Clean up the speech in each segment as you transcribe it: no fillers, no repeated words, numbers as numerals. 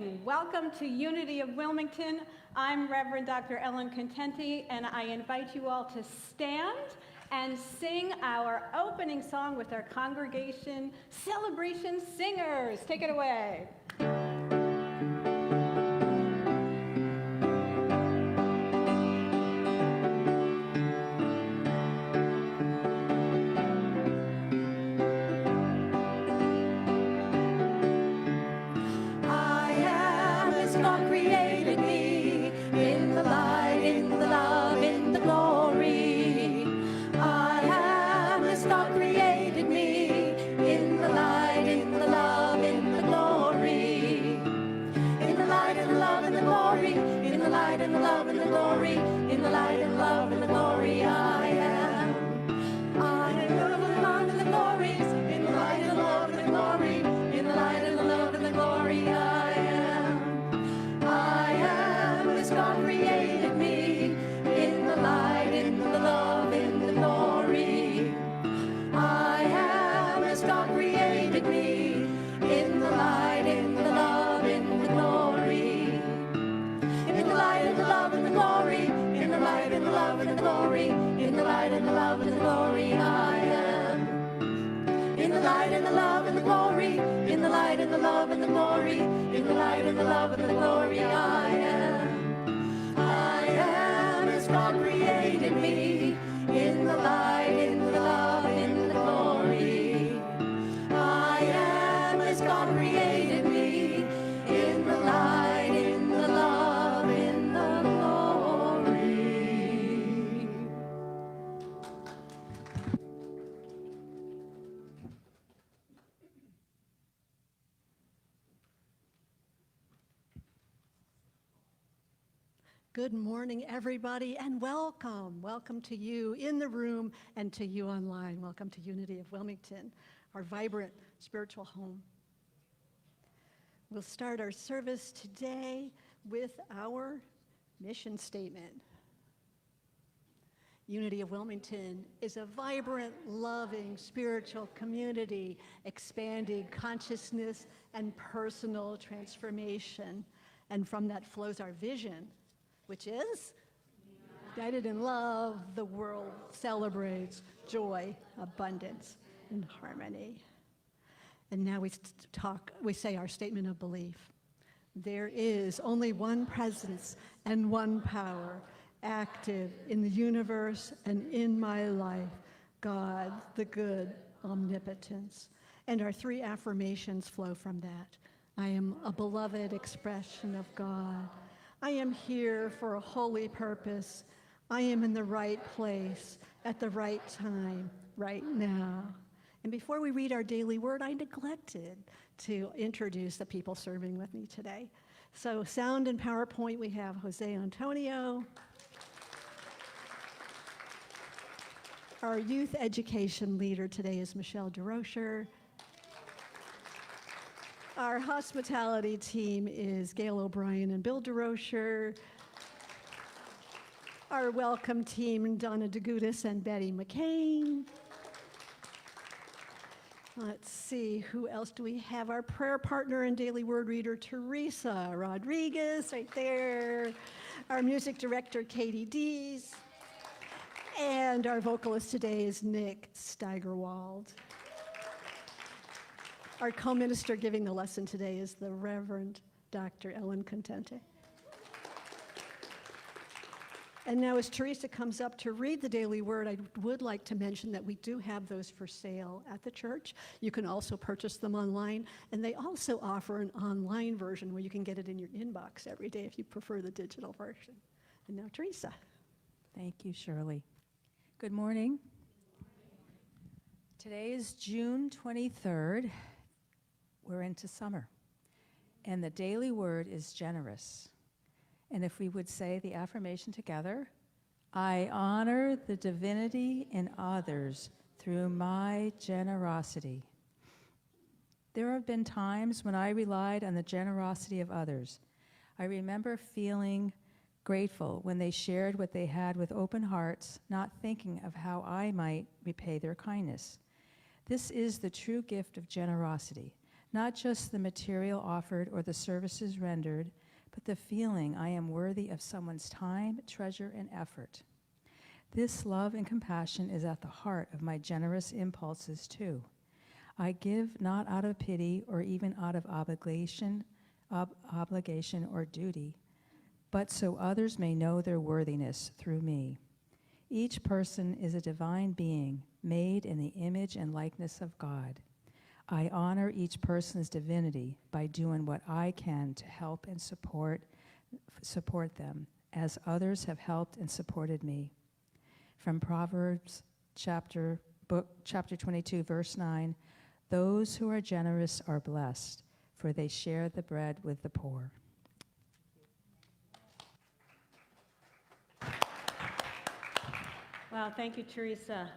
Welcome to Unity of Wilmington. I'm Reverend Dr. Ellen Contente, and I invite you all to stand and sing our opening song with our congregation celebration singers. Take it away. Good morning, everybody, and welcome. Welcome to you in the room and to you online. Welcome to Unity of Wilmington, our vibrant spiritual home. We'll start our service today with our mission statement. Unity of Wilmington is a vibrant, loving, spiritual community, expanding consciousness and personal transformation. And from that flows our vision, which is united in love, the world celebrates joy, abundance, and harmony. And now we say our statement of belief. There is only one presence and one power active in the universe and in my life, God, the good omnipotence. And our three affirmations flow from that. I am a beloved expression of God. I am here for a holy purpose. I am in the right place at the right time, right now. And before we read our daily word, I neglected to introduce the people serving with me today. So sound and PowerPoint, we have Jose Antonio. Our youth education leader today is Michelle DeRocher. Our hospitality team is Gail O'Brien and Bill DeRocher. Our welcome team, Donna DeGudis and Betty McCain. Let's see, who else do we have? Our prayer partner and daily word reader, Teresa Rodriguez, right there. Our music director, Katie Dees. And our vocalist today is Nick Steigerwald. Our co-minister giving the lesson today is the Reverend Dr. Ellen Contente. And now as Teresa comes up to read the daily word, I would like to mention that we do have those for sale at the church. You can also purchase them online, and they also offer an online version where you can get it in your inbox every day if you prefer the digital version. And now Teresa. Thank you, Shirley. Good morning. Today is June 23rd. We're into summer, and the daily word is generous. And if we would say the affirmation together, I honor the divinity in others through my generosity. There have been times when I relied on the generosity of others. I remember feeling grateful when they shared what they had with open hearts, not thinking of how I might repay their kindness. This is the true gift of generosity. Not just the material offered or the services rendered, but the feeling I am worthy of someone's time, treasure, and effort. This love and compassion is at the heart of my generous impulses, too. I give not out of pity or even out of obligation or duty, but so others may know their worthiness through me. Each person is a divine being made in the image and likeness of God. I honor each person's divinity by doing what I can to help and support them, as others have helped and supported me. From Proverbs chapter 22, verse 9, those who are generous are blessed, for they share the bread with the poor. Wow, thank you, Teresa.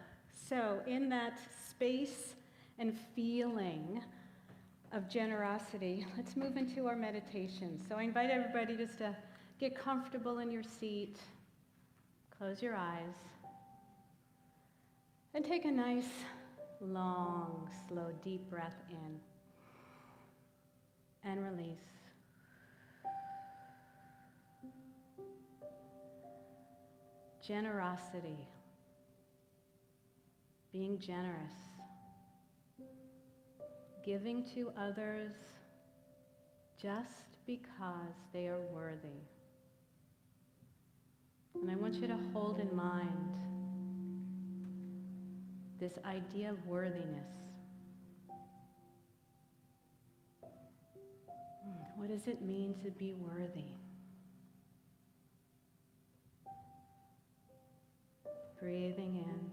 So in that space and feeling of generosity, let's move into our meditation. So I invite everybody just to get comfortable in your seat, close your eyes, and take a nice, long, slow, deep breath in and release. Generosity. Being generous, giving to others just because they are worthy. And I want you to hold in mind this idea of worthiness. What does it mean to be worthy? Breathing in.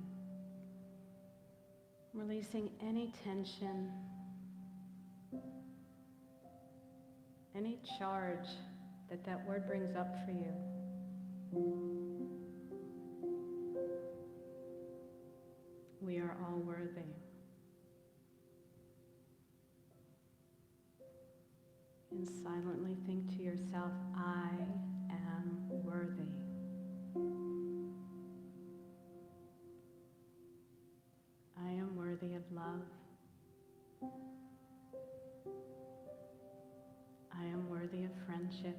Releasing any tension, any charge that word brings up for you. We are all worthy. And silently think to yourself, I am worthy. I am worthy of love. I am worthy of friendship.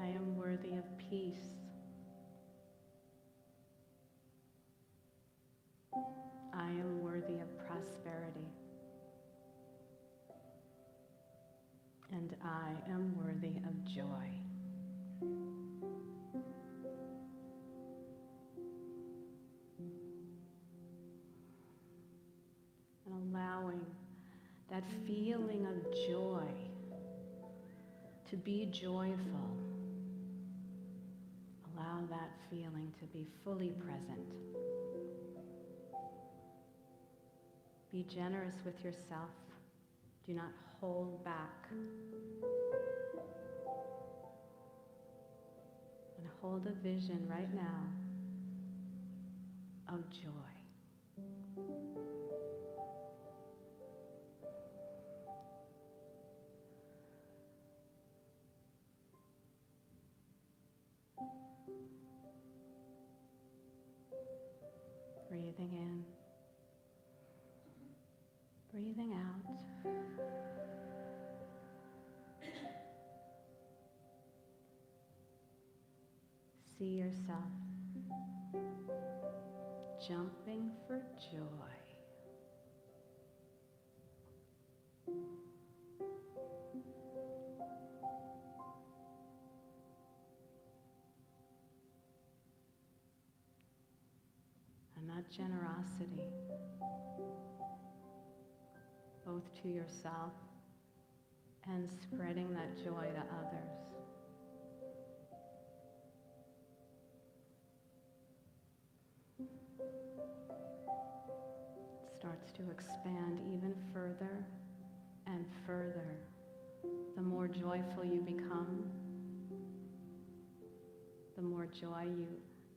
I am worthy of peace. I am worthy of prosperity. And I am worthy of joy. Allowing that feeling of joy to be joyful. Allow that feeling to be fully present. Be generous with yourself. Do not hold back. And hold a vision right now of joy. Breathing in, breathing out. See yourself jumping for joy. And that generosity, both to yourself and spreading that joy to others. Starts to expand even further and further. The more joyful you become, the more joy you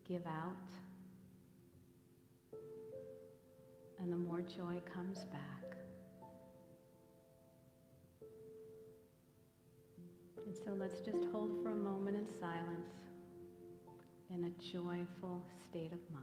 give out, and the more joy comes back. And so let's just hold for a moment in silence in a joyful state of mind.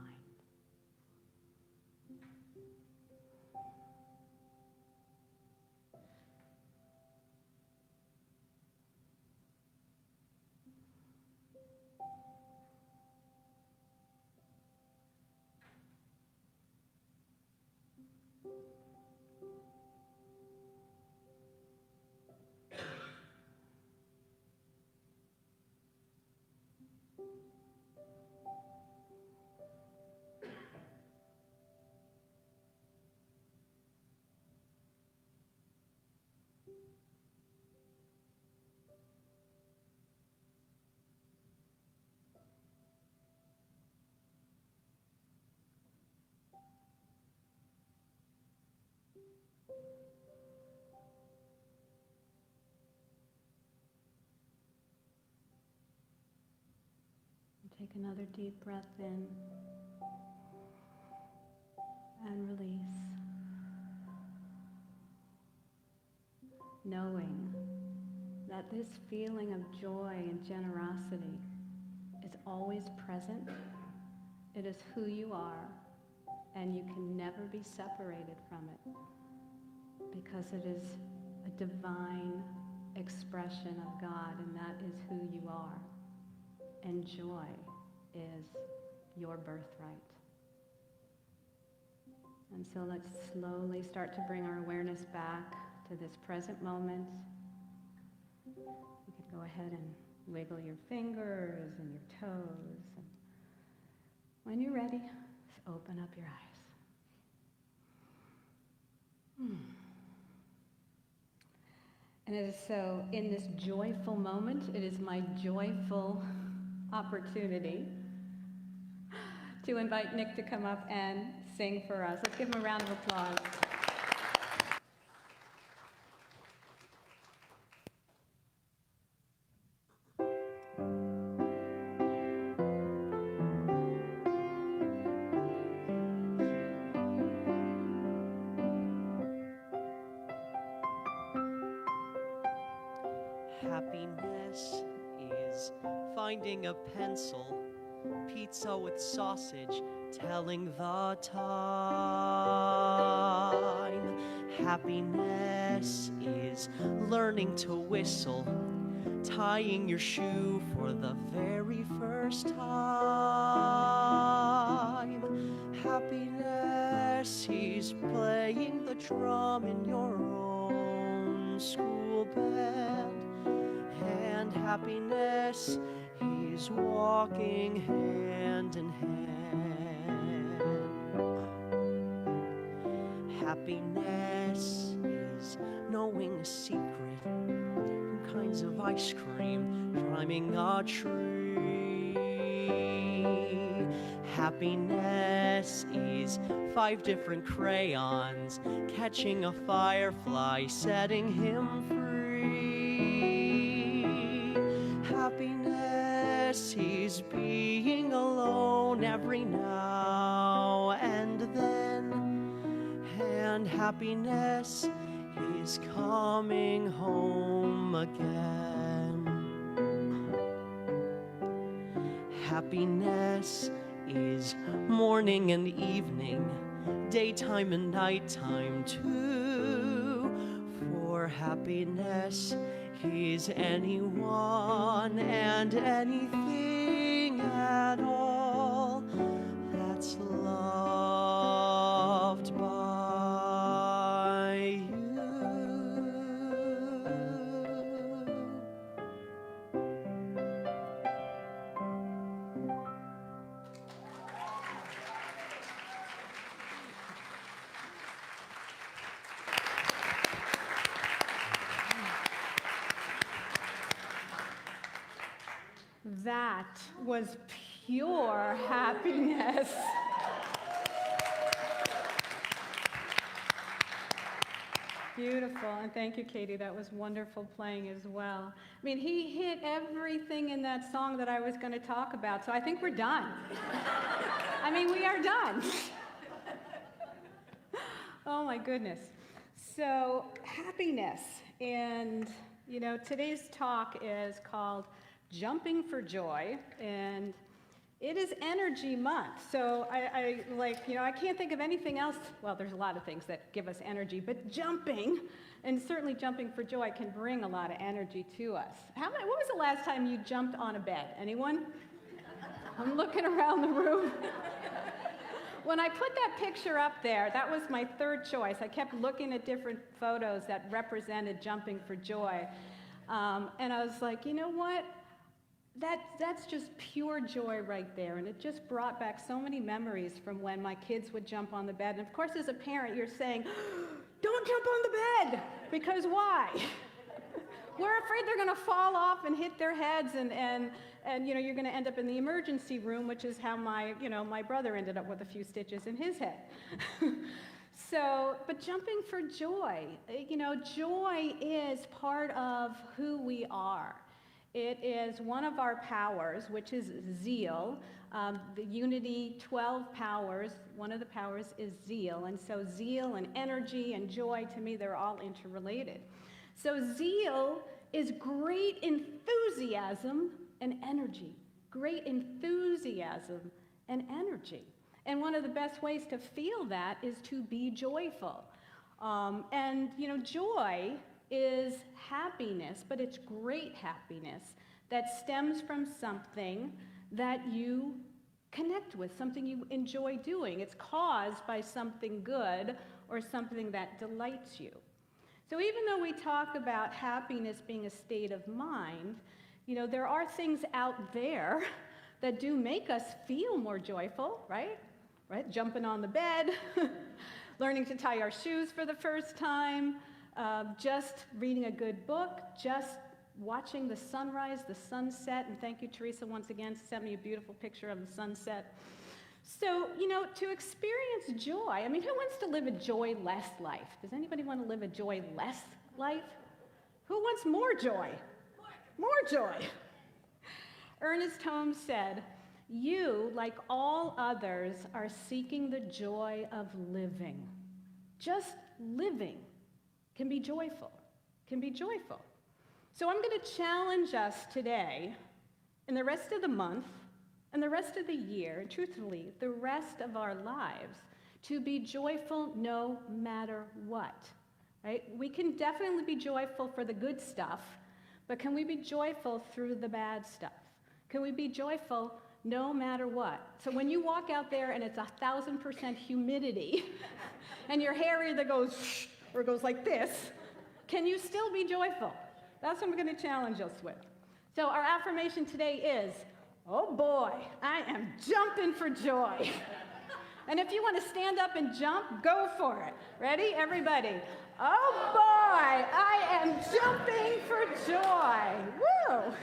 Take another deep breath in and release. Knowing that this feeling of joy and generosity is always present. It is who you are, and you can never be separated from it because it is a divine expression of God, and that is who you are. And joy is your birthright. And so let's slowly start to bring our awareness back to this present moment. You can go ahead and wiggle your fingers and your toes. And when you're ready, just open up your eyes. And it is so, in this joyful moment, it is my joyful opportunity to invite Nick to come up and sing for us. Let's give him a round of applause. Happiness is finding a pencil, pizza with sausage, telling the time. Happiness is learning to whistle, tying your shoe for the very first time. Happiness is playing the drum in your own school band. And happiness is walking hand in hand. Happiness is knowing a secret from kinds of ice cream, climbing a tree. Happiness is 5 different crayons, catching a firefly, setting him free. Happiness is being alone every now and then. And happiness is coming home again. Happiness is morning and evening, daytime and nighttime too. For happiness is anyone and anything at all that's loved by you. That was pure happiness. Beautiful, and thank you, Katie. That was wonderful playing as well. I mean, he hit everything in that song that I was going to talk about, so I think we're done. I mean, we are done. Oh my goodness. So, happiness, and you know, today's talk is called Jumping for Joy, and it is Energy Month. So I can't think of anything else. Well, there's a lot of things that give us energy, but jumping, and certainly jumping for joy, can bring a lot of energy to us. What was the last time you jumped on a bed? Anyone? I'm looking around the room. When I put that picture up there, that was my third choice. I kept looking at different photos that represented jumping for joy. And I was like, you know what? That's just pure joy right there. And it just brought back so many memories from when my kids would jump on the bed. And of course, as a parent, you're saying, don't jump on the bed, because why? We're afraid they're going to fall off and hit their heads, and you know, you're going to end up in the emergency room, which is how my brother ended up with a few stitches in his head. But jumping for joy, joy is part of who we are. It is one of our powers, which is zeal. The Unity 12 powers, one of the powers is zeal. And so zeal and energy and joy, to me, they're all interrelated. So zeal is great enthusiasm and energy. Great enthusiasm and energy. And one of the best ways to feel that is to be joyful. Joy is happiness, but it's great happiness that stems from something that you connect with, something you enjoy doing. It's caused by something good or something that delights you. So even though we talk about happiness being a state of mind, there are things out there that do make us feel more joyful, right? Jumping on the bed, learning to tie our shoes for the first time, just reading a good book, just watching the sunrise, the sunset, and thank you, Teresa, once again, sent me a beautiful picture of the sunset. So, to experience joy, who wants to live a joy-less life? Does anybody want to live a joy-less life? Who wants more joy? More joy. Ernest Holmes said, "You, like all others, are seeking the joy of living." Just living can be joyful, So I'm going to challenge us today, and the rest of the month, and the rest of the year, and truthfully, the rest of our lives, to be joyful no matter what, right? We can definitely be joyful for the good stuff, but can we be joyful through the bad stuff? Can we be joyful no matter what? So when you walk out there and it's 1,000% humidity, and your hair either goes shh or goes like this, can you still be joyful? That's what I'm going to challenge us with. So our affirmation today is, oh boy, I am jumping for joy. And if you want to stand up and jump, go for it. Ready, everybody? Oh boy, I am jumping for joy. Woo!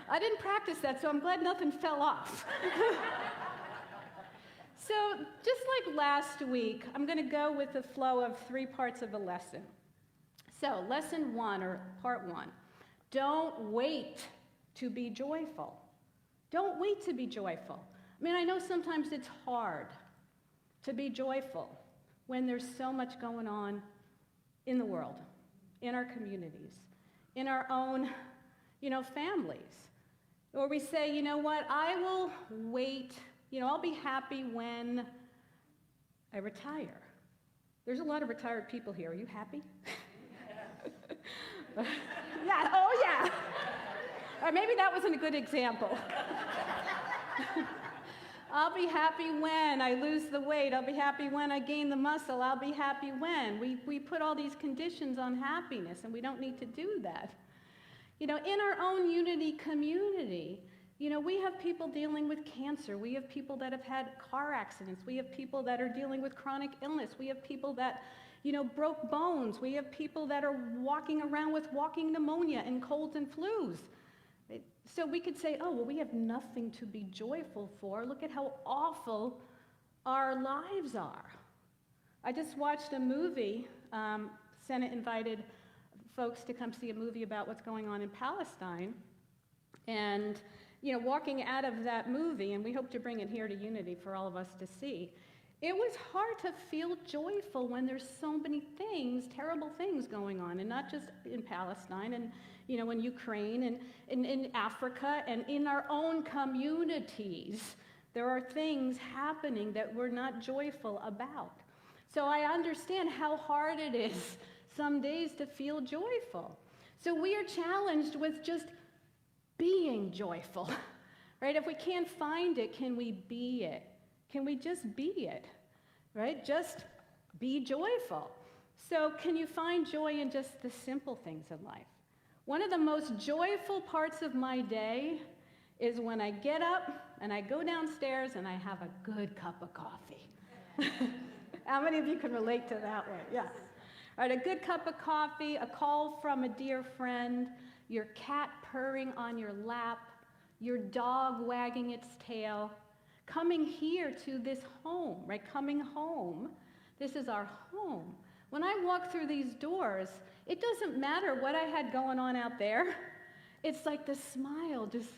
I didn't practice that, so I'm glad nothing fell off. So just like last week, I'm going to go with the flow of 3 parts of a lesson. So lesson 1, or part 1, don't wait to be joyful. Don't wait to be joyful. I know sometimes it's hard to be joyful when there's so much going on in the world, in our communities, in our own, families. Or we say, you know what, I will wait, I'll be happy when I retire. There's a lot of retired people here. Are you happy? Yeah, oh yeah. Or maybe that wasn't a good example. I'll be happy when I lose the weight. I'll be happy when I gain the muscle. I'll be happy when. We put all these conditions on happiness, and we don't need to do that. In our own Unity community, we have people dealing with cancer. We have people that have had car accidents. We have people that are dealing with chronic illness. We have people that, broke bones. We have people that are walking around with walking pneumonia and colds and flus. So we could say, oh, well, we have nothing to be joyful for. Look at how awful our lives are. I just watched a movie. Senate invited folks to come see a movie about what's going on in Palestine. And, walking out of that movie, and we hope to bring it here to Unity for all of us to see, it was hard to feel joyful when there's so many things, terrible things going on, and not just in Palestine and, in Ukraine and in Africa and in our own communities. There are things happening that we're not joyful about. So I understand how hard it is some days to feel joyful. So we are challenged with just being joyful, right? If we can't find it, can we be it? Can we just be it, right? Just be joyful. So can you find joy in just the simple things in life? One of the most joyful parts of my day is when I get up and I go downstairs and I have a good cup of coffee. How many of you can relate to that one? Yeah. All right, a good cup of coffee, a call from a dear friend, your cat purring on your lap, your dog wagging its tail, coming here to this home, right? Coming home, this is our home. When I walk through these doors, it doesn't matter what I had going on out there. It's like the smile just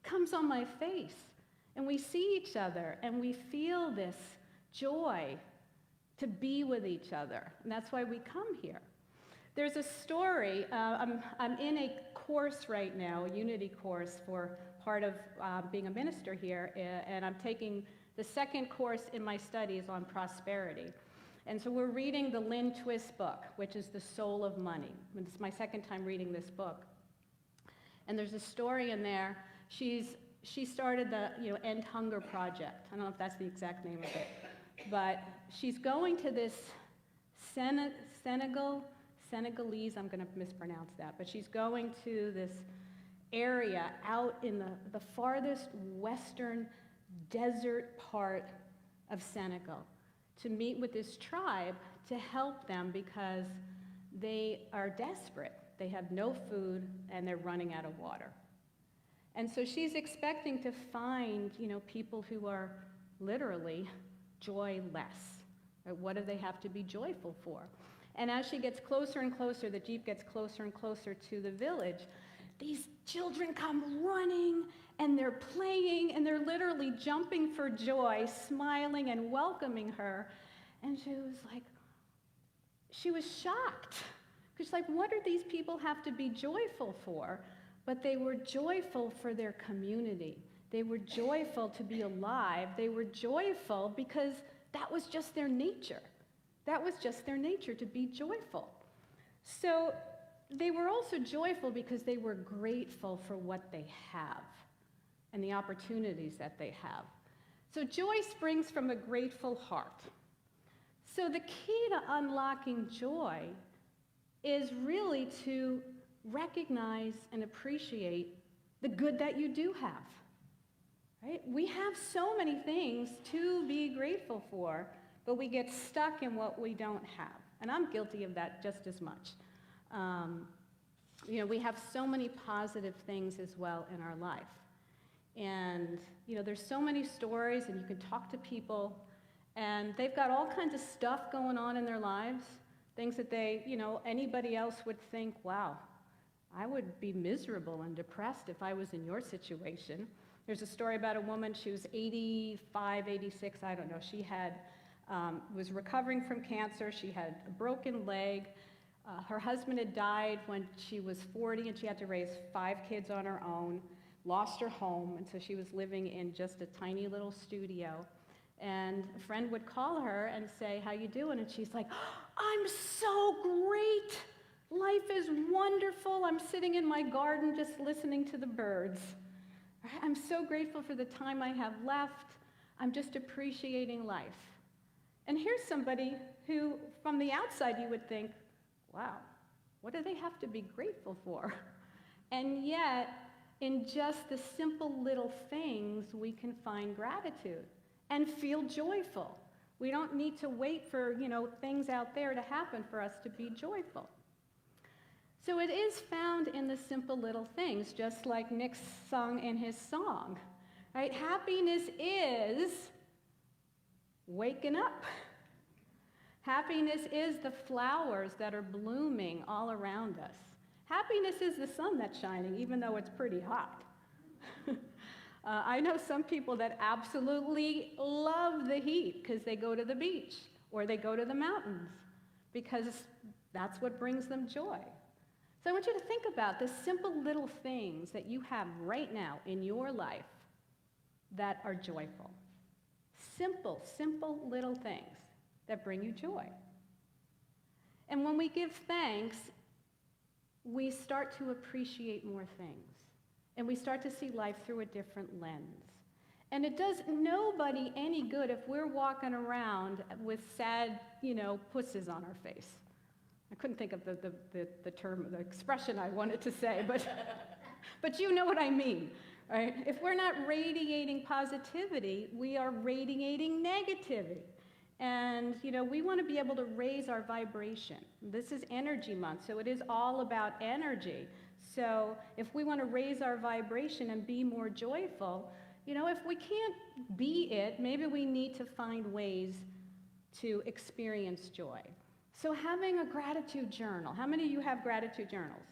comes on my face. And we see each other, and we feel this joy to be with each other. And that's why we come here. There's a story. I'm in a course right now, a unity course for part of being a minister here, and I'm taking the second course in my studies on prosperity. And so we're reading the Lynn Twist book, which is The Soul of Money. It's my second time reading this book. And there's a story in there. She started the End Hunger Project. I don't know if that's the exact name of it. But she's going to this Senegalese, I'm going to mispronounce that, but she's going to this area out in the farthest western desert part of Senegal to meet with this tribe to help them because they are desperate. They have no food and they're running out of water. And so she's expecting to find, people who are literally joyless. Right? What do they have to be joyful for? And as she gets closer and closer, the Jeep gets closer and closer to the village, these children come running, and they're playing, and they're literally jumping for joy, smiling and welcoming her. And she was shocked. Because like, what do these people have to be joyful for? But they were joyful for their community. They were joyful to be alive. They were joyful because that was just their nature. That was just their nature, to be joyful. So they were also joyful because they were grateful for what they have and the opportunities that they have. So joy springs from a grateful heart. So the key to unlocking joy is really to recognize and appreciate the good that you do have. Right? We have so many things to be grateful for, but we get stuck in what we don't have. And I'm guilty of that just as much. We have so many positive things as well in our life. And, there's so many stories, and you can talk to people, and they've got all kinds of stuff going on in their lives, things that anybody else would think, wow, I would be miserable and depressed if I was in your situation. There's a story about a woman, she was 85, 86, I don't know. She was recovering from cancer. She had a broken leg. Her husband had died when she was 40, and she had to raise 5 kids on her own, lost her home, and so she was living in just a tiny little studio. And a friend would call her and say, how you doing? And she's like, I'm so great. Life is wonderful. I'm sitting in my garden just listening to the birds. I'm so grateful for the time I have left. I'm just appreciating life. And here's somebody who, from the outside, you would think, wow, what do they have to be grateful for? And yet, in just the simple little things, we can find gratitude and feel joyful. We don't need to wait for, things out there to happen for us to be joyful. So it is found in the simple little things, just like Nick sung in his song, right? Happiness is waking up. Happiness is the flowers that are blooming all around us. Happiness is the sun that's shining, even though it's pretty hot. I know some people that absolutely love the heat because they go to the beach or they go to the mountains because that's what brings them joy. So I want you to think about the simple little things that you have right now in your life that are joyful. Simple little things that bring you joy. And when we give thanks, we start to appreciate more things. And we start to see life through a different lens. And it does nobody any good if we're walking around with sad, pusses on our face. I couldn't think of the term, the expression I wanted to say, but you know what I mean, right? If we're not radiating positivity, we are radiating negativity. And, we want to be able to raise our vibration. This is Energy Month, so it is all about energy. So if we want to raise our vibration and be more joyful, If we can't be it, maybe we need to find ways to experience joy. So having a gratitude journal. How many of you have gratitude journals?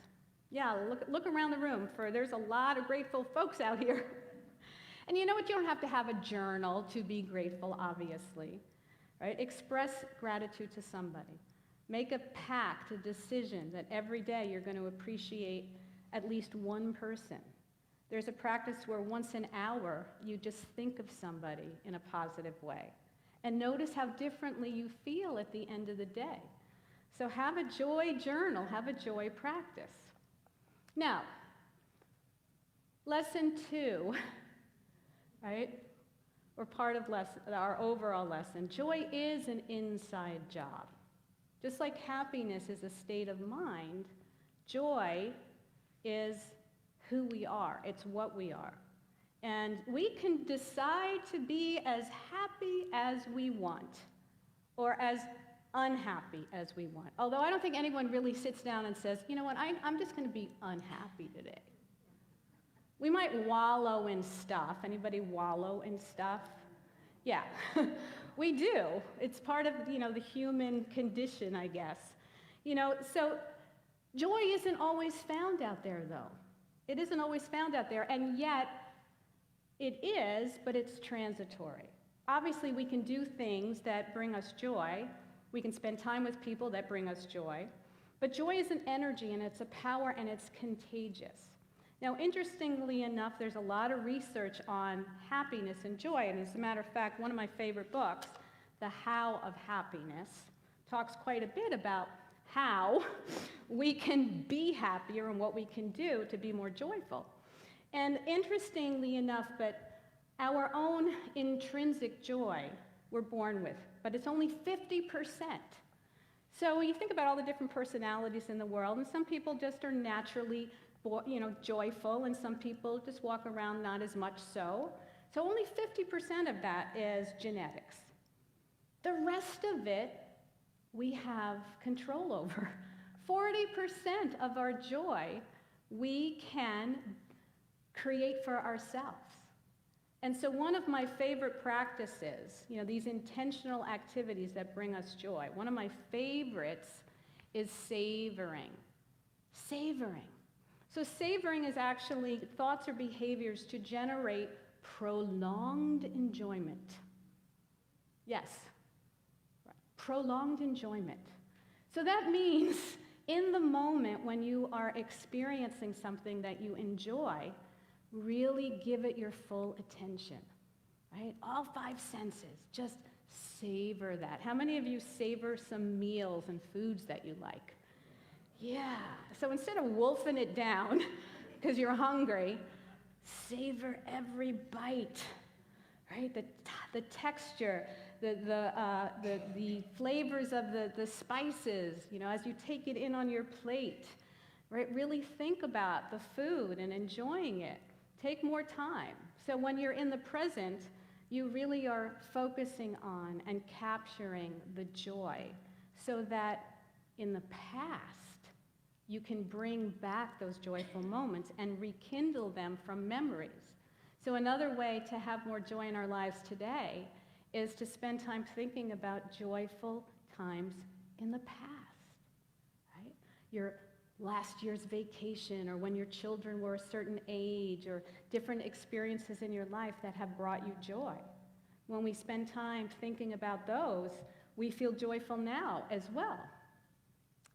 Yeah, look around the room, there's a lot of grateful folks out here. And you know what? You don't have to have a journal to be grateful, obviously. Right? Express gratitude to somebody. Make a pact, a decision that every day you're going to appreciate at least one person. There's a practice where once an hour you just think of somebody in a positive way. And notice how differently you feel at the end of the day. So have a joy journal, have a joy practice. Now, lesson 2, right? Or part of our overall lesson. Joy is an inside job. Just like happiness is a state of mind, joy is who we are. It's what we are. And we can decide to be as happy as we want or as unhappy as we want. Although I don't think anyone really sits down and says, you know what, I'm just going to be unhappy today. We might wallow in stuff. Anybody wallow in stuff? Yeah, we do. It's part of, the human condition, I guess. So joy isn't always found out there, though. It isn't always found out there, and yet it is, but it's transitory. Obviously, we can do things that bring us joy. We can spend time with people that bring us joy. But joy is an energy, and it's a power, and it's contagious. Now, interestingly enough, there's a lot of research on happiness and joy, and as a matter of fact, one of my favorite books, The How of Happiness, talks quite a bit about how we can be happier and what we can do to be more joyful. And interestingly enough, but our own intrinsic joy we're born with, but it's only 50%. So you think about all the different personalities in the world, and some people just are naturally joyful, and some people just walk around not as much so. So only 50% of that is genetics. The rest of it we have control over. 40% of our joy we can create for ourselves. And so one of my favorite practices, these intentional activities that bring us joy, one of my favorites is savoring. Savoring. So savoring is actually thoughts or behaviors to generate prolonged enjoyment. Yes, prolonged enjoyment. So that means in the moment when you are experiencing something that you enjoy, really give it your full attention, right? All 5 senses, just savor that. How many of you savor some meals and foods that you like? Yeah, so instead of wolfing it down because you're hungry, savor every bite, right? The texture, the flavors of the spices, as you take it in on your plate, right? Really think about the food and enjoying it. Take more time. So when you're in the present, you really are focusing on and capturing the joy so that in the past, you can bring back those joyful moments and rekindle them from memories. So another way to have more joy in our lives today is to spend time thinking about joyful times in the past, right? Your last year's vacation, or when your children were a certain age, or different experiences in your life that have brought you joy. When we spend time thinking about those, we feel joyful now as well.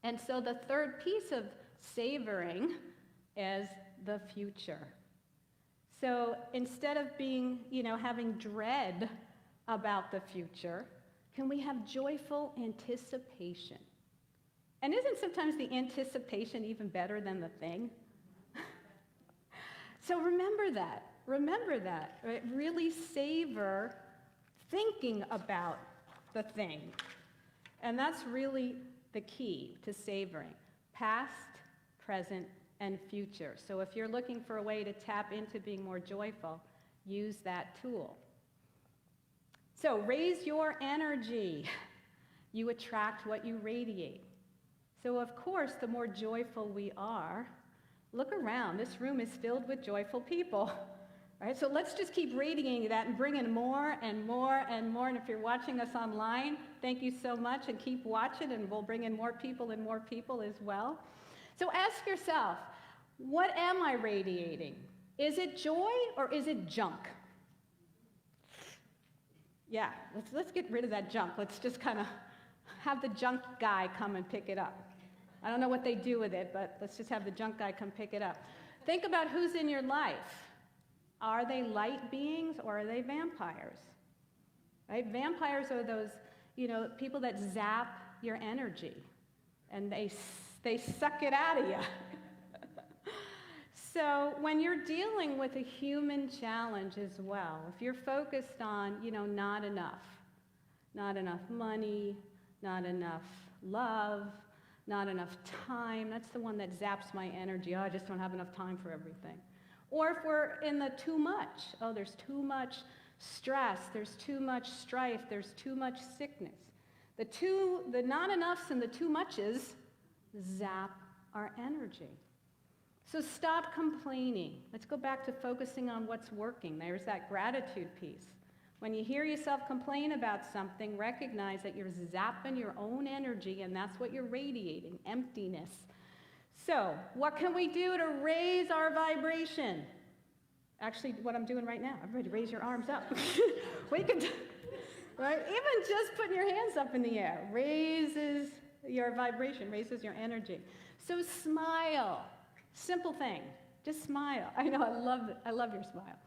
And so the third piece of savoring is the future. So instead of having dread about the future, can we have joyful anticipation? And isn't sometimes the anticipation even better than the thing? So remember that, right? Really savor thinking about the thing. And that's really the key to savoring. Past, present, and future. So if you're looking for a way to tap into being more joyful, use that tool. So raise your energy. You attract what you radiate. So of course, the more joyful we are, look around. This room is filled with joyful people, All right, so let's just keep radiating that and bring in more and more and more. And if you're watching us online, thank you so much, and keep watching, and we'll bring in more people as well. So ask yourself, what am I radiating? Is it joy or is it junk? Yeah, let's get rid of that junk. Let's just kind of have the junk guy come and pick it up. I don't know what they do with it, but let's just have the junk guy come pick it up. Think about who's in your life. Are they light beings or are they vampires? Right? Vampires are those, people that zap your energy, and they suck it out of you. So when you're dealing with a human challenge as well, if you're focused on, not enough money, not enough love, not enough time, that's the one that zaps my energy. Oh, I just don't have enough time for everything. Or if we're in the too much, there's too much stress, there's too much strife, there's too much sickness. The not enoughs and the too muches zap our energy. So stop complaining. Let's go back to focusing on what's working. There's that gratitude piece. When you hear yourself complain about something, recognize that you're zapping your own energy, and that's what you're radiating, emptiness. So what can we do to raise our vibration? Actually, what I'm doing right now, everybody raise your arms up. We can, right? Even just putting your hands up in the air raises your vibration, raises your energy. So smile. Simple thing. Just smile. I know, I love your smile.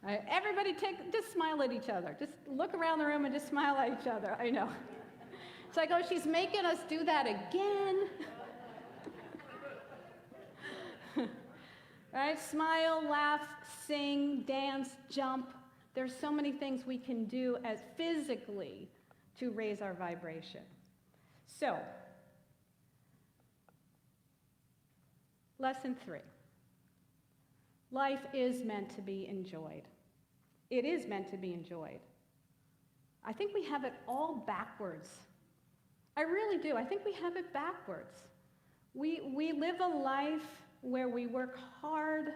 All right, everybody just smile at each other. Just look around the room and just smile at each other. I know. It's like, oh, she's making us do that again. Right? Smile, laugh, sing, dance, jump. There's so many things we can do as physically to raise our vibration. So, lesson 3. Life is meant to be enjoyed. It is meant to be enjoyed. I think we have it all backwards. I really do. I think we have it backwards. We live a life where we work hard.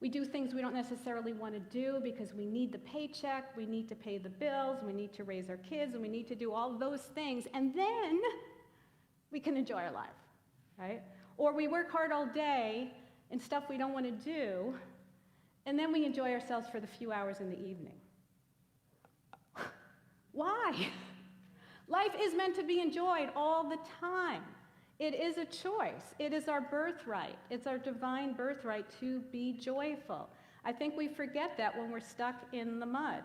We do things we don't necessarily want to do because we need the paycheck, we need to pay the bills, we need to raise our kids, and we need to do all those things, and then we can enjoy our life, right? Or we work hard all day in stuff we don't want to do, and then we enjoy ourselves for the few hours in the evening. Why? Life is meant to be enjoyed all the time. It is a choice. It is our birthright. It's our divine birthright to be joyful. I think we forget that when we're stuck in the mud.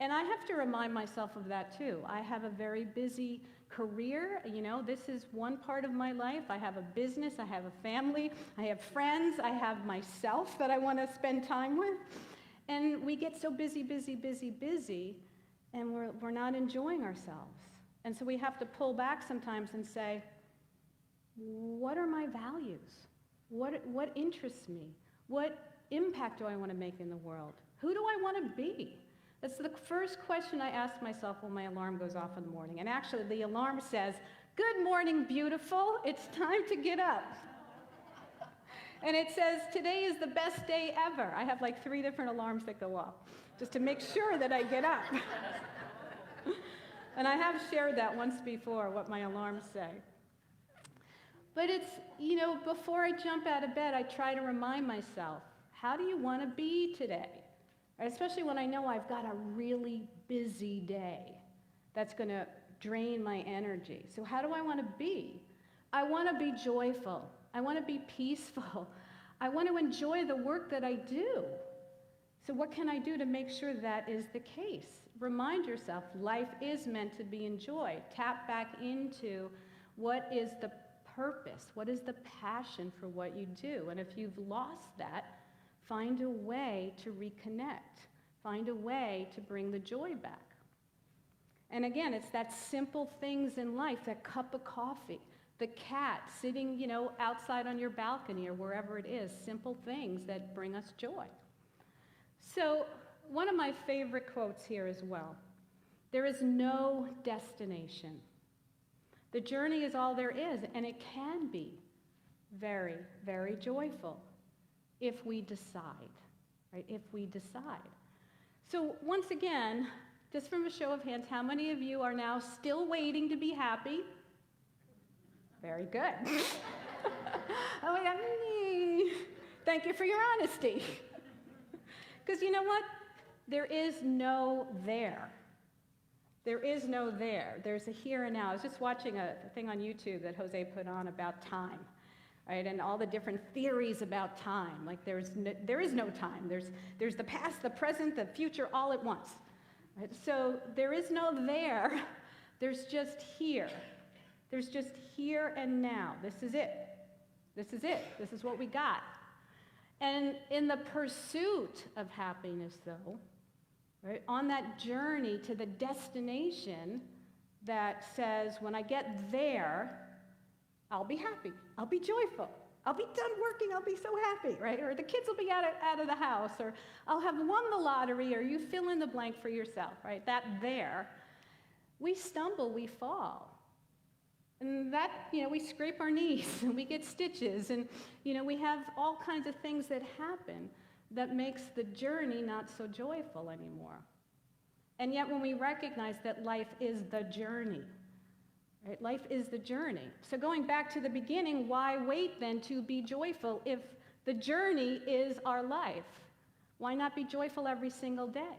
And I have to remind myself of that too. I have a very busy career. This is one part of my life. I have a business, I have a family, I have friends, I have myself that I want to spend time with. And we get so busy, and we're not enjoying ourselves. And so we have to pull back sometimes and say, what are my values? What interests me? What impact do I want to make in the world? Who do I want to be? That's the first question I ask myself when my alarm goes off in the morning. And actually, the alarm says, "Good morning, beautiful. It's time to get up." And it says, "Today is the best day ever." I have like 3 different alarms that go off just to make sure that I get up. And I have shared that once before, what my alarms say. But it's, before I jump out of bed, I try to remind myself, how do you want to be today? Right? Especially when I know I've got a really busy day that's going to drain my energy. So how do I want to be? I want to be joyful. I want to be peaceful. I want to enjoy the work that I do. So what can I do to make sure that is the case? Remind yourself, life is meant to be enjoyed. Tap back into what is the purpose, what is the passion for what you do. And if you've lost that, find a way to reconnect. Find a way to bring the joy back. And again, it's that simple things in life, that cup of coffee, the cat sitting, outside on your balcony or wherever it is, simple things that bring us joy. So one of my favorite quotes here as well, there is no destination. The journey is all there is, and it can be very, very joyful if we decide. right, if we decide. So once again, just from a show of hands, how many of you are now still waiting to be happy? Very good. Oh my God. Thank you for your honesty. Because you know what? There is no there. There is no there. There's a here and now. I was just watching a thing on YouTube that Jose put on about time, right? And all the different theories about time. Like there is no time. There's the past, the present, the future, all at once. Right? So there is no there. There's just here. There's just here and now. This is it. This is it. This is what we got. And in the pursuit of happiness, though, right, on that journey to the destination that says, when I get there, I'll be happy. I'll be joyful. I'll be done working. I'll be so happy, right? Or the kids will be out of the house, or I'll have won the lottery, or you fill in the blank for yourself, right? That there, we stumble, we fall. And that, we scrape our knees and we get stitches and, we have all kinds of things that happen that makes the journey not so joyful anymore. And yet when we recognize that life is the journey, right? Life is the journey. So going back to the beginning, why wait then to be joyful if the journey is our life? Why not be joyful every single day?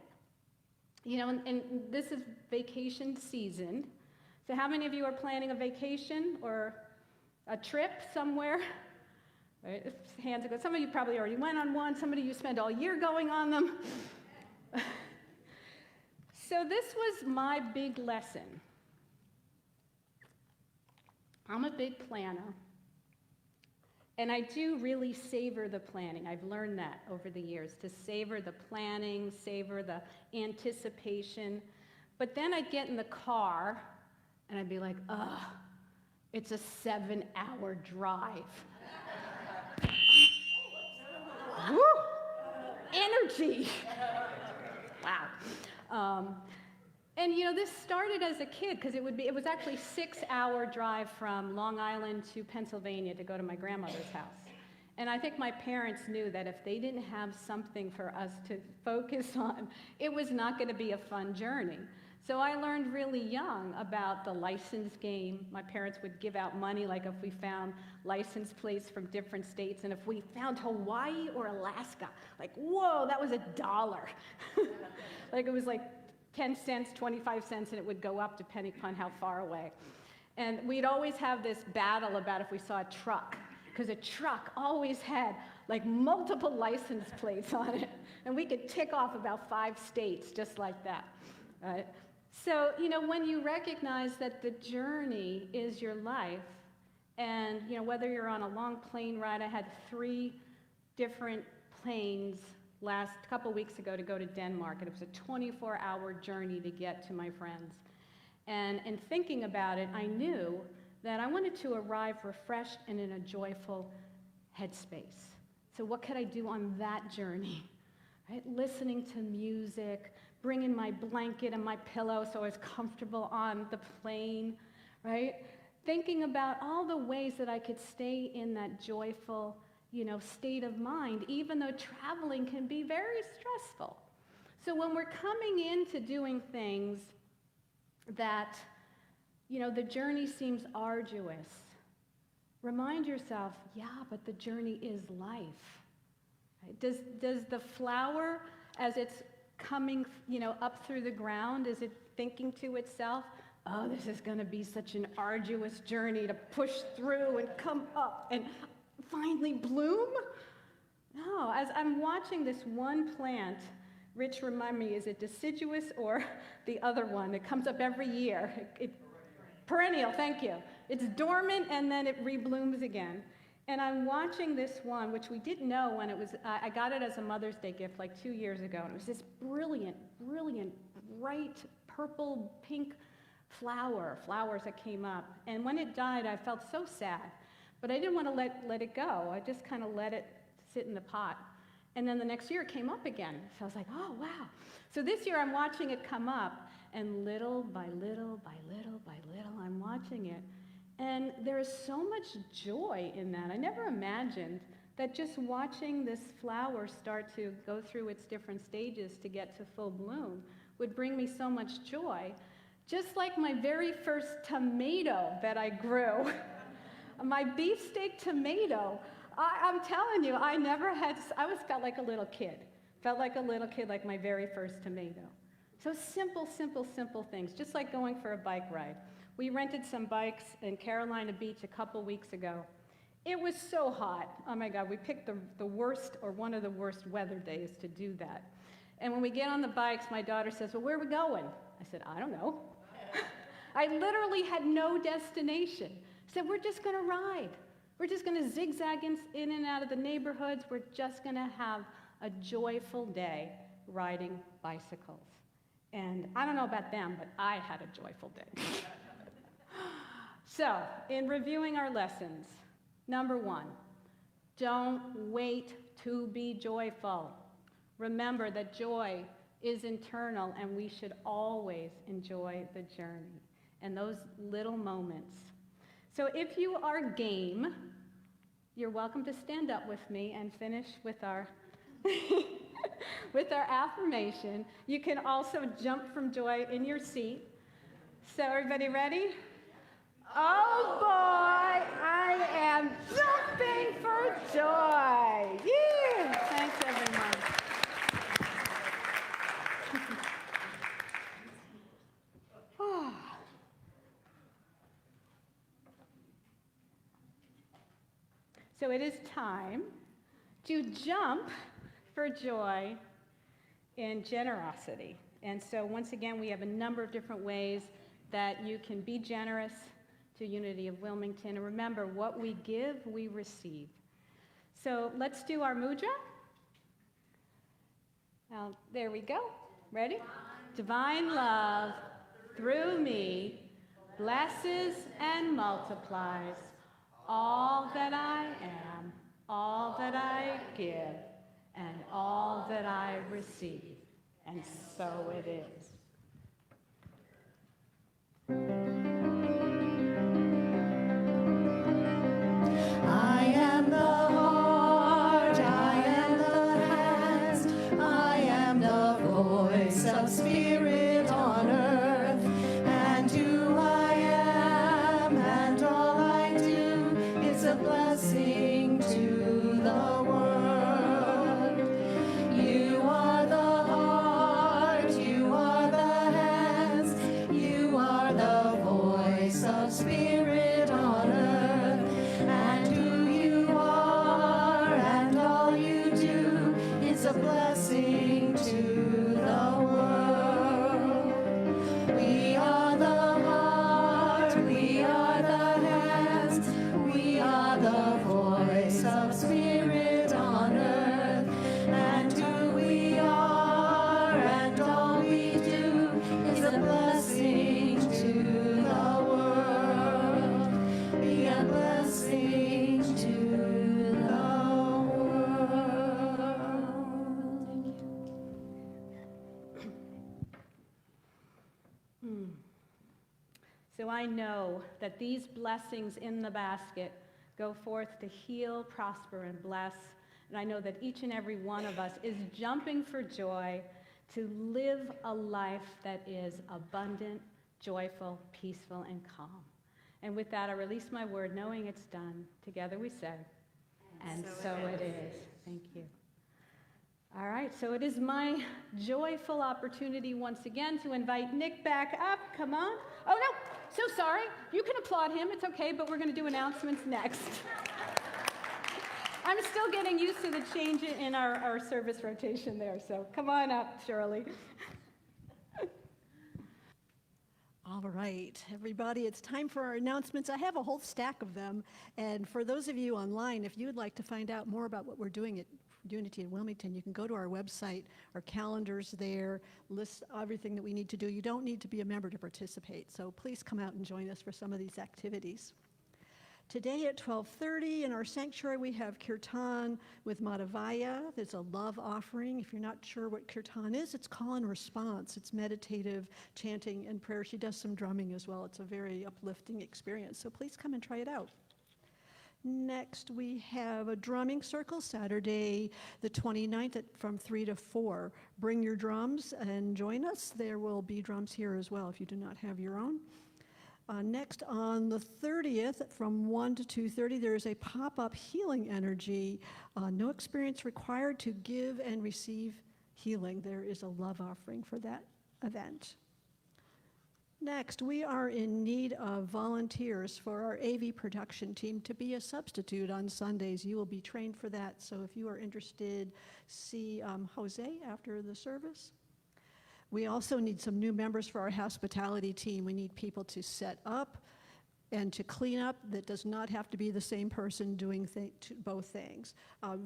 And this is vacation season. So how many of you are planning a vacation or a trip somewhere? Right? Hands are good. Some of you probably already went on one. Some of you spent all year going on them. So this was my big lesson. I'm a big planner. And I do really savor the planning. I've learned that over the years, to savor the planning, savor the anticipation. But then I'd get in the car, and I'd be like, ugh, it's a 7-hour drive. Woo! Energy. Wow. And this started as a kid because it was actually a 6-hour drive from Long Island to Pennsylvania to go to my grandmother's house. And I think my parents knew that if they didn't have something for us to focus on, it was not going to be a fun journey. So I learned really young about the license game. My parents would give out money, like if we found license plates from different states, and if we found Hawaii or Alaska, like, whoa, that was $1. Like it was like 10 cents, 25 cents, and it would go up depending upon how far away. And we'd always have this battle about if we saw a truck, because a truck always had like multiple license plates on it, and we could tick off about 5 states just like that, right? So, when you recognize that the journey is your life, and, whether you're on a long plane ride, I had 3 different planes last couple weeks ago to go to Denmark, and it was a 24-hour journey to get to my friends. And in thinking about it, I knew that I wanted to arrive refreshed and in a joyful headspace. So what could I do on that journey? Right? Listening to music, bringing my blanket and my pillow so I was comfortable on the plane, right? Thinking about all the ways that I could stay in that joyful, state of mind, even though traveling can be very stressful. So when we're coming into doing things that, the journey seems arduous, remind yourself, yeah, but the journey is life. Right? Does the flower, as it's coming, up through the ground, is it thinking to itself, oh, this is going to be such an arduous journey to push through and come up and finally bloom? No, as I'm watching this one plant, Rich, remind me, is it deciduous or the other one? It comes up every year. Perennial, thank you. It's dormant and then it reblooms again. And I'm watching this one, which we didn't know when it was, I got it as a Mother's Day gift like 2 years ago, and it was this brilliant, bright purple, pink flowers that came up. And when it died, I felt so sad, but I didn't want to let it go. I just kind of let it sit in the pot. And then the next year it came up again. So I was like, oh, wow. So this year I'm watching it come up, and little by little, I'm watching it. And there is so much joy in that. I never imagined that just watching this flower start to go through its different stages to get to full bloom would bring me so much joy. Just like my very first tomato that I grew, my beefsteak tomato, I'm telling you, I felt like a little kid. Felt like a little kid, like my very first tomato. So simple, simple, simple things, just like going for a bike ride. We rented some bikes in Carolina Beach a couple weeks ago. It was so hot. Oh my God, we picked the worst or one of the worst weather days to do that. And when we get on the bikes, my daughter says, well, where are we going? I said, I don't know. I literally had no destination. I said, we're just gonna ride. We're just gonna zigzag in and out of the neighborhoods. We're just gonna have a joyful day riding bicycles. And I don't know about them, but I had a joyful day. So, in reviewing our lessons, number 1, don't wait to be joyful. Remember that joy is internal, and we should always enjoy the journey and those little moments. So if you are game, you're welcome to stand up with me and finish with our with our affirmation. You can also jump from joy in your seat. So everybody ready? Oh boy, I am jumping for joy. Yeah. Thanks everyone. So it is time to jump for joy in generosity. And so once again, we have a number of different ways that you can be generous to Unity of Wilmington. And remember, what we give, we receive. So let's do our mudra. Now, there we go. Ready? Divine love through me blesses and multiplies all that I am, all that I give, and all that I receive. And so it is. I am the heart, I am the hands, I am the voice of spirit on earth, and who I am and all I do is a blessing to the world. You are the heart, you are the hands, you are the voice of spirit on earth, and who you are and all you do is a blessing to the world. We are the heart, we are the hands, we are the voice of spirit on earth, and who we are and all we do is a blessing to the world. Be a blessing to the world. So I know that these blessings in the basket go forth to heal, prosper, and bless. And I know that each and every one of us is jumping for joy to live a life that is abundant, joyful, peaceful, and calm. And with that, I release my word, knowing it's done. Together we say, and so it is. Thank you. All right, so it is my joyful opportunity once again to invite Nick back up. Come on. Oh, no, so sorry. You can applaud him. It's okay, but we're going to do announcements next. I'm still getting used to the change in our service rotation there, so come on up, Shirley. All right, everybody, it's time for our announcements. I have a whole stack of them, and for those of you online, if you would like to find out more about what we're doing at Unity in Wilmington, you can go to our website. Our calendar's there, lists everything that we need to do. You don't need to be a member to participate, so please come out and join us for some of these activities. Today at 12:30 in our sanctuary, we have Kirtan with Madhavaya. There's a love offering. If you're not sure what Kirtan is, it's call and response. It's meditative chanting and prayer. She does some drumming as well. It's a very uplifting experience, so please come and try it out. Next, we have a drumming circle Saturday, the 29th from 3 to 4. Bring your drums and join us. There will be drums here as well if you do not have your own. Next, on the 30th, from 1 to 2:30, there is a pop-up healing energy. No experience required to give and receive healing. There is a love offering for that event. Next, we are in need of volunteers for our AV production team to be a substitute on Sundays. You will be trained for that, so if you are interested, see Jose after the service. We also need some new members for our hospitality team. We need people to set up and to clean up. That does not have to be the same person doing both things.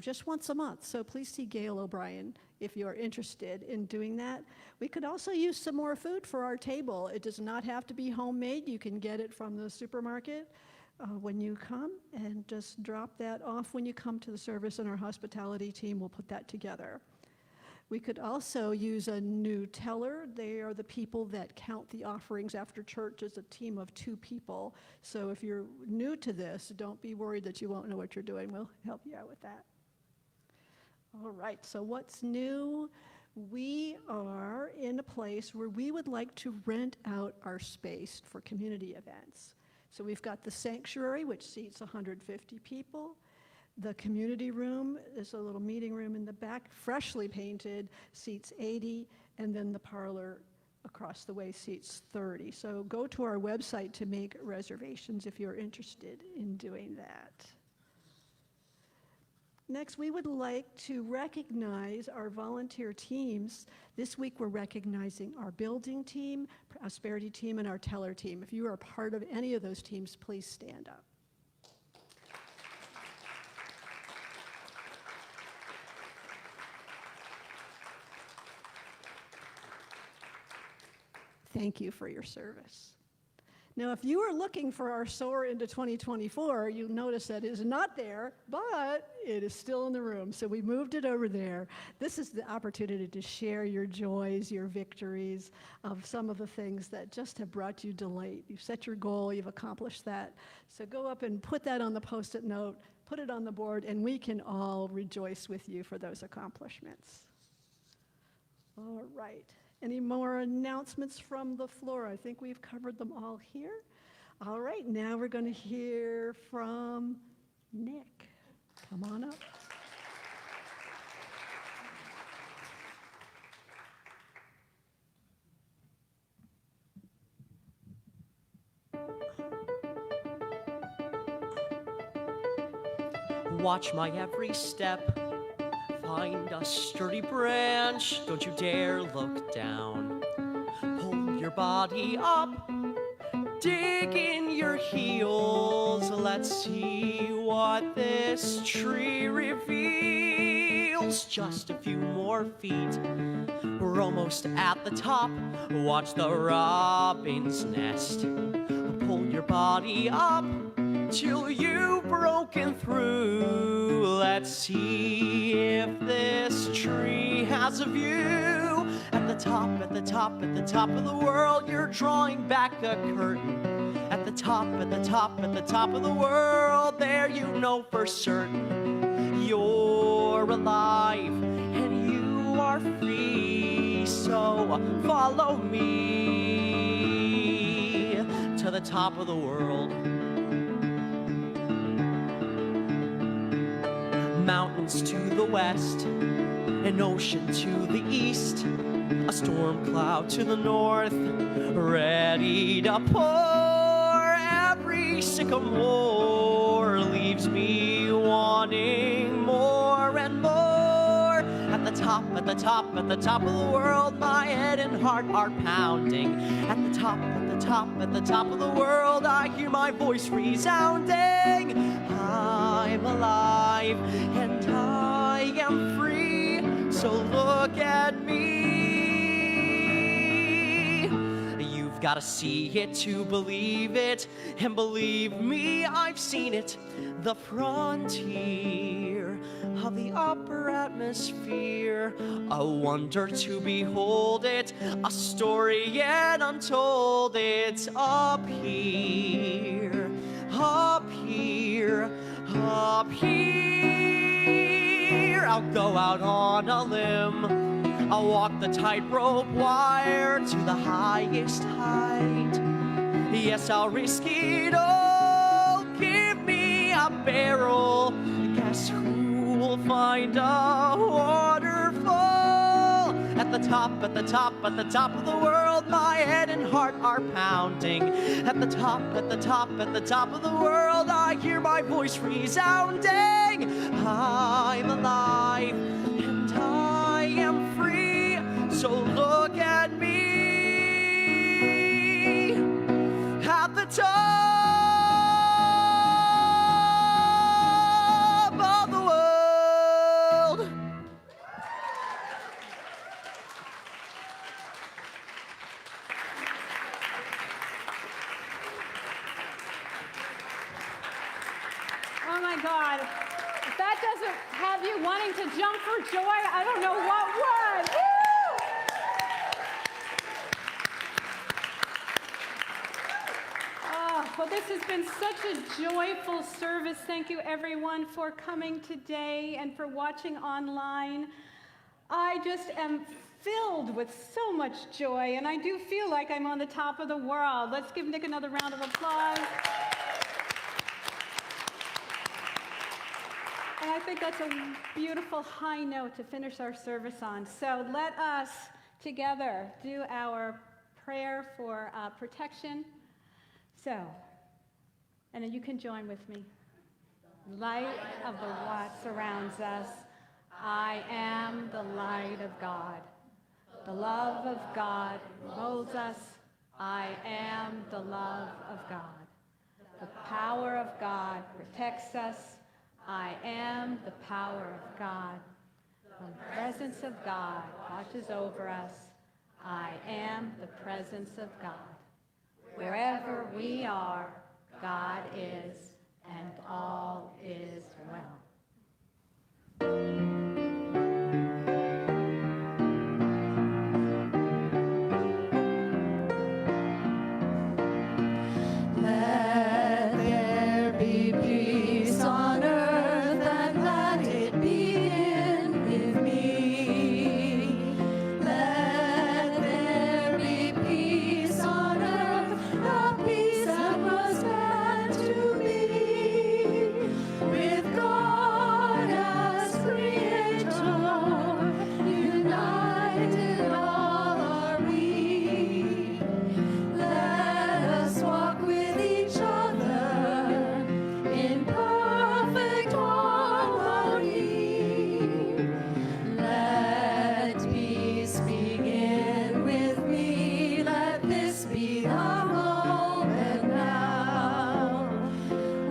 Just once a month, so please see Gail O'Brien if you are interested in doing that. We could also use some more food for our table. It does not have to be homemade. You can get it from the supermarket when you come, and just drop that off when you come to the service, and our hospitality team will put that together. We could also use a new teller. They are the people that count the offerings after church as a team of 2 people. So if you're new to this, don't be worried that you won't know what you're doing. We'll help you out with that. All right, so what's new? We are in a place where we would like to rent out our space for community events. So we've got the sanctuary, which seats 150 people. The community room is a little meeting room in the back, freshly painted, seats 80, and then the parlor across the way seats 30. So go to our website to make reservations if you're interested in doing that. Next, we would like to recognize our volunteer teams. This week, we're recognizing our building team, prosperity team, and our teller team. If you are part of any of those teams, please stand up. Thank you for your service. Now, if you are looking for our soar into 2024, you'll notice that it is not there, but it is still in the room. So we moved it over there. This is the opportunity to share your joys, your victories of some of the things that just have brought you delight. You've set your goal, you've accomplished that. So go up and put that on the Post-it note, put it on the board, and we can all rejoice with you for those accomplishments. All right. Any more announcements from the floor? I think we've covered them all here. All right, now we're going to hear from Nick. Come on up. Watch my every step. Find a sturdy branch, don't you dare look down. Pull your body up, dig in your heels. Let's see what this tree reveals. Just a few more feet, we're almost at the top. Watch the robin's nest. Pull your body up till you've broken through. Let's see if this tree has a view. At the top, at the top, at the top of the world, you're drawing back a curtain. At the top, at the top, at the top of the world, there you know for certain you're alive and you are free. So follow me to the top of the world. Mountains to the west, an ocean to the east, a storm cloud to the north, ready to pour. Every sycamore leaves me wanting more and more. At the top, at the top, at the top of the world, my head and heart are pounding. At the top, at the top, at the top of the world, I hear my voice resounding. I'm alive and I am free, so look at me. You've got to see it to believe it, and believe me, I've seen it. The frontier of the upper atmosphere, a wonder to behold it, a story yet untold. It's up here, up here, stop here. I'll go out on a limb. I'll walk the tightrope wire to the highest height. Yes, I'll risk it all. Give me a barrel. Guess who will find a waterfall? At the top, at the top, at the top of the world, my head and heart are pounding. At the top, at the top, at the top of the world, I hear my voice resounding. I'm alive and I am free, so look at me. At the top of the world. Oh my God. If that doesn't have you wanting to jump for joy, I don't know what would. Woo! Oh, well, this has been such a joyful service. Thank you, everyone, for coming today and for watching online. I just am filled with so much joy, and I do feel like I'm on the top of the world. Let's give Nick another round of applause. And I think that's a beautiful high note to finish our service on. So let us together do our prayer for protection. So, and then you can join with me. Light of the what surrounds us. I am the light of God. The love of God molds us. I am the love of God. The power of God protects us. I am the power of God. The presence of God watches over us. I am the presence of God. Wherever we are, God is, and all is well. Let there be peace on earth, and let it begin with me. Let there be peace on earth, a peace that was meant to be. With God as creator, united all are we. Let us walk with each other in perfect harmony. Let peace begin with me. Let this be the moment now.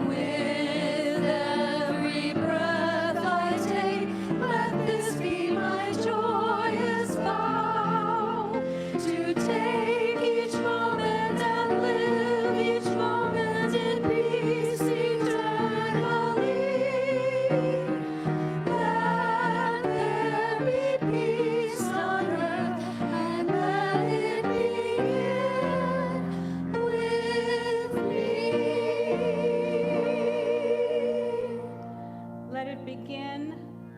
With every breath I take, let this be my joyous vow. To take each moment and live each moment in peace eternally. Let there be peace on earth, and let it begin with me. Let it begin,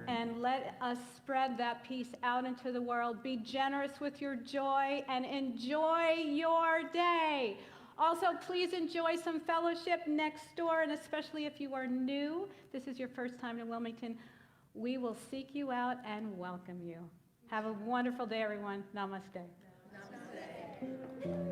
and let us spread that peace out into the world. Be generous with your joy and enjoy your day. Also, please enjoy some fellowship next door, and especially if you are new, this is your first time in Wilmington, we will seek you out and welcome you. Have a wonderful day, everyone. Namaste. Namaste.